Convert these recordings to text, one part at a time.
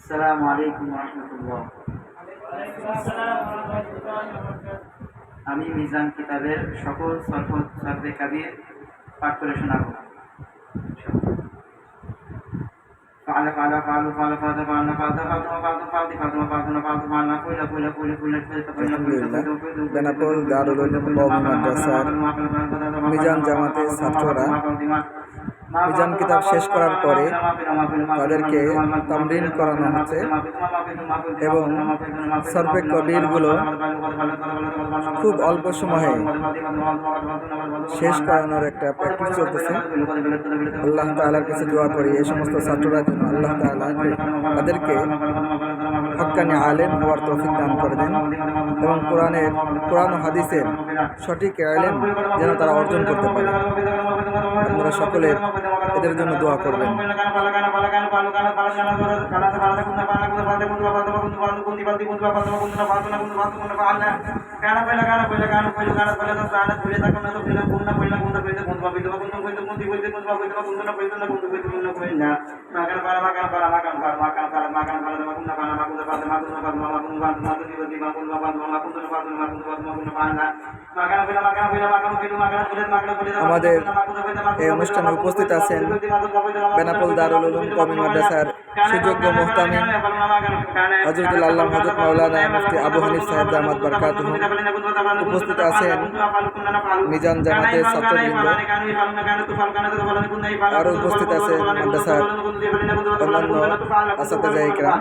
আসসালামু আলাইকুম রহমতুল্লাহ। আমি মিজান কিতাবের সকল সরফে কাবির পাঠ করে শোনাবো। বেনাপোল দারুল উলুম কওমি মাদ্রাসার মিজান জামাতের ছাত্ররা মিজান কিতাব শেষ করার পরে তাদেরকে তামরিন করানো হচ্ছে এবং সরফে কবিরগুলো খুব অল্প সময়ে শেষ করানোর একটা প্র্যাকটিস চলতেছে। আল্লাহ তাআলার কাছে দোয়া করি এই সমস্ত ছাত্ররা যেন আল্লাহ তাআলা তাদেরকে হক্কানি আলেম হওয়ার তৌফিক দান করে দেন এবং কোরআন ও হাদিসের সঠিক আলেম যেন তারা অর্জন করতে পারে। আপনারা সকলে এদের জন্য দোয়া করবেন। আমাদের এই অনুষ্ঠানে উপস্থিত আছেন বেনাপোল দারুল উলুম কওমি মাদ্রাসার সুযোগ্য মুহতামিম হযরতুল আল্লামা হযরত মাওলানা মুফতি আবু হানিফ সাহেব দামাত বারকাতুহু। উপস্থিত আছেন মিজান জামাতের ছাত্রবৃন্দ, আরও উপস্থিত আছেন মাদ্রাসার অন্যান্য আসাতিজা ইকরাম।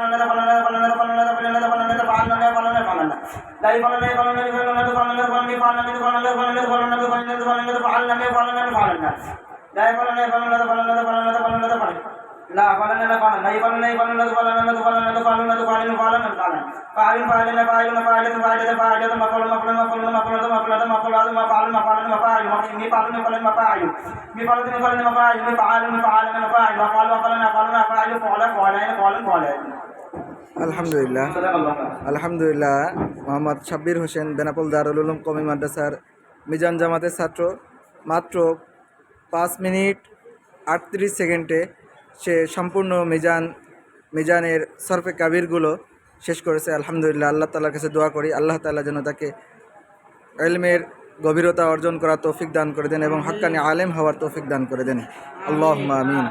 আলহামদুলিল্লাহ আলহামদুলিল্লাহ মোহাম্মদ শাব্বির হোসেন বেনাপোল দারুল উলুম কওমি মাদ্রাসার মিজান জামাতের ছাত্র মাত্র 5 মিনিট 38 সেকেন্ডে সে সম্পূর্ণ মিজানের সরফে কাবিরগুলো শেষ করেছে। আলহামদুলিল্লাহ, আল্লাহ তাআলার কাছে দোয়া করি আল্লাহ তাআলা যেন তাকে ইলমের গভীরতা অর্জন করার তৌফিক দান করে দেন এবং হাক্কানি আলেম হওয়ার তৌফিক দান করে দেন। আল্লাহুম্মা আমিন।